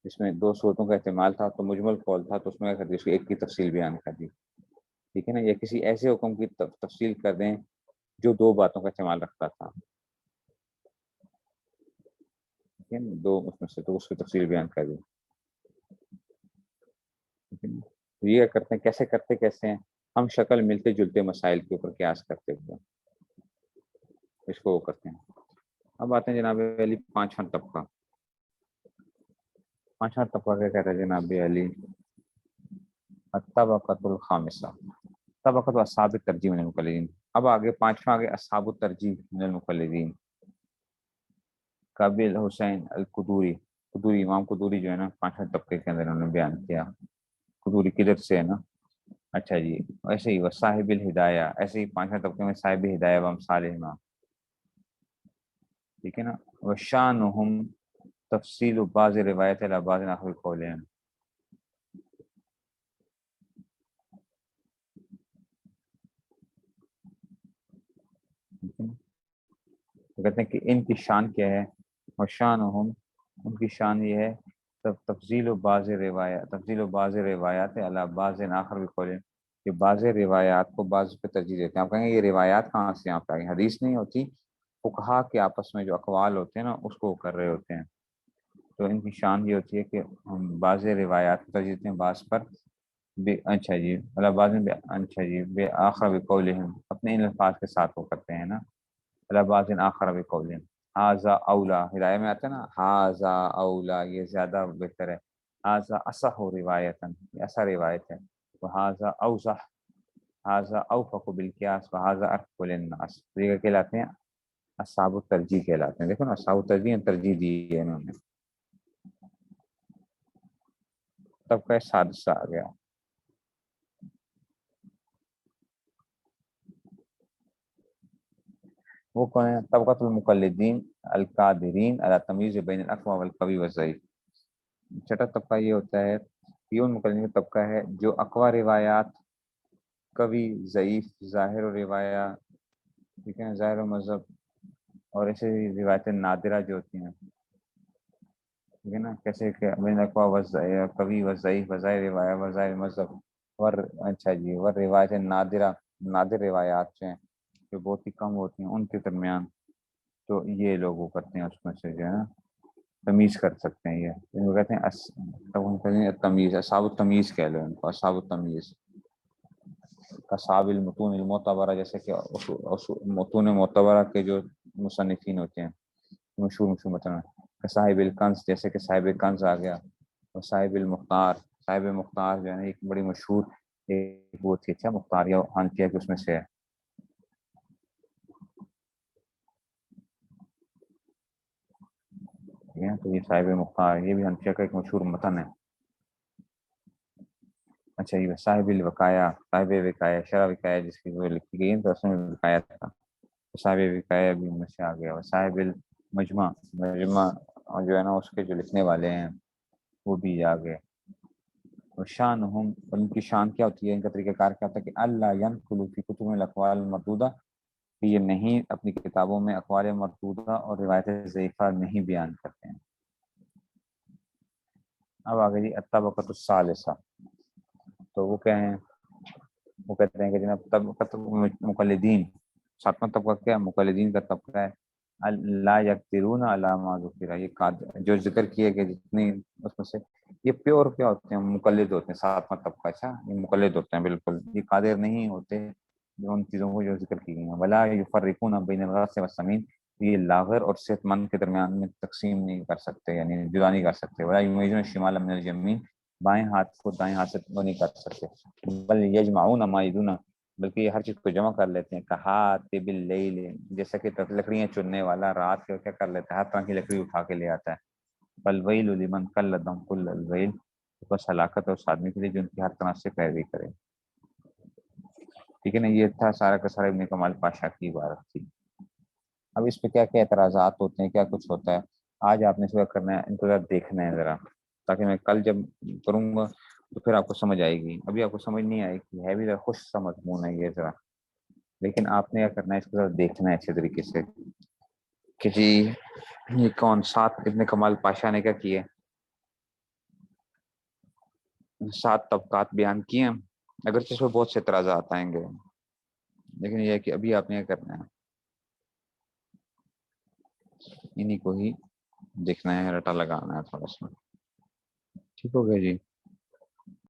اس میں دو صورتوں کا احتمال تھا تو مجمل قول تھا تو اس میں کیا کر دی، اس کی ایک کی تفصیل بیان کر دی. ٹھیک ہے نا، یا کسی ایسے حکم کی تفصیل کر دیں جو دو باتوں کا استعمال رکھتا تھا. ٹھیک ہے نا، دو اس میں سے تو اس کی تفصیل بیان کر دی. تو یہ کرتے ہیں، کیسے کرتے کیسے ہیں ہم، شکل ملتے جلتے مسائل کے اوپر قیاس کرتے ہوئے اس کو وہ کرتے ہیں. اب آتے ہیں جناب علی پانچواں طبقہ. پانچواں طبقہ کیا کہتا ہے جناب علی، الطبقۃ الخامسہ، طبقۃ اصحاب الترجیح من المقلدین. اب آگے پانچواں آگے اصحاب الترجیح من المقلدین. قابل حسین القدوری، قدوری امام قدوری جو ہے نا پانچویں طبقے کے اندر انہوں نے بیان کیا. قدوری کدھر سے ہے نا، اچھا جی ایسے ہی وہ صاحب الہدایہ، ایسے ہی پانچویں طبقے میں صاحب ہدایہ و امثالہما. ٹھیک ہے نا، وشانہم تفصیل بعض روایت الی بعض آخر قولین. تو کہتے ہیں کہ ان کی شان کیا ہے، وشانہم ان کی شان یہ ہے تفضیل و بعض روایات، تفضیل و بعض روایات علی بعض آخر بقول، کہ بعض روایات کو بعض پہ ترجیح دیتے ہیں. آپ کہیں گے یہ روایات کہاں سے یہاں پہ آگئی، حدیث نہیں ہوتی، فقہا کے آپس میں جو اقوال ہوتے ہیں نا اس کو کر رہے ہوتے ہیں. تو ان کی شان یہ ہوتی ہے کہ ہم بعض روایات کو ترجیح دیتے ہیں بعض پر، اچھا جی علی بعض، اچھا جی بے آخر بقولہم، اپنے ان الفاظ کے ساتھ وہ کرتے ہیں نا، علی بعض آخر بقولہم. حاذا اولا، ہدایہ میں آتا ہے نا حاذا اولا یہ زیادہ بہتر ہے، حاذا اصح روایتاً یہ اصح روایت ہے، وحاذا اوضح، حاذا اوفق بالقیاس، وحاذا ارفق للناس. تو یہ کہلاتے ہیں اصحاب الترجیح کہلاتے ہیں. دیکھو نا اصحاب الترجیح ترجیح دی ہے انہوں نے. تب کا سادسہ آ گیا. وہ کون ہے، طبقۃ المقلدین القادرین علی تمییز بین الاقوی والقوی والضعیف. چھٹا طبقہ یہ ہوتا ہے، یہ ان مقلدین کا طبقہ ہے جو اقوی روایات، قوی ضعیف، ظاہر و روایات، ٹھیک ہے ظاہر و مذہب، اور ایسے روایتیں نادرہ جو ہوتی ہیں، ٹھیک ہے نا، کیسے کہ بین الاقوی قوی و ضعیف وظاہر روایات وظاہر مذہب، اور اچھا جی اور روایت نادرہ، نادر روایات جو ہیں جو بہت ہی کم ہوتی ہیں ان کے درمیان. تو یہ لوگ وہ کرتے ہیں اس میں سے جو ہے نا تمیز کر سکتے ہیں. یہ ان کو کہتے ہیں تمیز، اصحاب التمیز کہہ لو ان کو، اصحاب التمیز. اصحاب المتون المعتبرہ، جیسے کہ متون معتبرہ کے جو مصنفین ہوتے ہیں مشہور متن، صاحب الکنز، جیسے کہ صاحب کنز آ گیا، اور صاحب المختار. صاحب مختار جو ہے نا ایک بڑی مشہور ایک وہ تھی، اچھا مختاریہ حنفیہ کے اس میں سے ہے. تو یہ صاحب مختار یہ بھی حنفیہ کا ایک مشہور متن ہے. اچھا یہ صاحب الوقایا، صاحب وقایا، شرح وقایا جس کی وہ لکھی گئی ہے تو اس میں وقایا تھا. صاحب وقایہ بھی ان میں سے آ گیا، اور صاحب المجمع، مجمع جو ہے نا اس کے جو لکھنے والے ہیں وہ بھی آ گئے۔ اور شان ہم، ان کی شان کیا ہوتی ہے، ان کا طریقہ کار کیا ہوتا ہے کہ اللہ ینقلوا فی کتب الاقوال المردودہ، کہ یہ نہیں اپنی کتابوں میں اقوال مردودہ اور روایت ضعیفہ نہیں بیان کرتے ہیں۔ اب آگے جی الطبقۃ الثالثہ، تو وہ کیا ہیں، وہ کہتے ہیں کہ جناب طبقۃ مقلدین، ساتواں طبقہ کیا ہے، مقلدین کا طبقہ ہے، لا یقدرون علی ما ذکر، یہ جو ذکر کیے گئے جتنی اس میں سے یہ پیور کیا ہوتے ہیں، مقلد ہوتے ہیں، ساتواں طبقہ، اچھا یہ مقلد ہوتے ہیں بالکل، یہ قادر نہیں ہوتے جو ان چیزوں کو جو ذکر کی گئی ہیں، ولا یفرقون بین الغث والسمین، یہ لاغر اور صحت مند کے درمیان میں تقسیم نہیں کر سکتے، یعنی جدا نہیں کر سکتے، ولا یمیزون الشمال من الجمین، بائیں ہاتھ کو دائیں ہاتھ سے وہ نہیں کر سکتے، بل یجمعون ما یدون، بلکہ یہ ہر چیز کو جمع کر لیتے ہیں، کہاتب اللیل، جیسا کہ لکڑیاں چننے والا رات کو کیا کر لیتا ہے، ہر طرح کی لکڑی اٹھا کے لے آتا ہے، فالویل لمن قلدهم کل الویل، بس ہلاکت ہے اس آدمی کے لیے جو ان کی ہر طرح سے پیروی کرے۔ ٹھیک ہے نا، یہ تھا سارا کا سارا ابن کمال پاشا کی عبارت تھی۔ اب اس پہ کیا کیا اعتراضات ہوتے ہیں، کیا کچھ ہوتا ہے، آج آپ نے اس کا کرنا ہے، ان کو ذرا دیکھنا ہے ذرا، تاکہ میں کل جب کروں گا تو پھر آپ کو سمجھ آئے گی، ابھی آپ کو سمجھ نہیں آئے گی، ہے بھی ذرا خوش سا مضمون ہے یہ ذرا، لیکن آپ نے کیا کرنا ہے، اس کو ذرا دیکھنا ہے اچھے طریقے سے کہ جی یہ کون، سات ابن کمال پاشا نے کیا کیے، 7 طبقات بیان کیے ہیں، اگرچہ اس میں بہت سے اعتراضات آئیں گے، لیکن یہ ہے کہ ابھی آپ نے کیا کرنا ہے، انہی کو ہی دیکھنا ہے، رٹا لگانا ہے تھوڑا سا، ٹھیک ہو گیا جی۔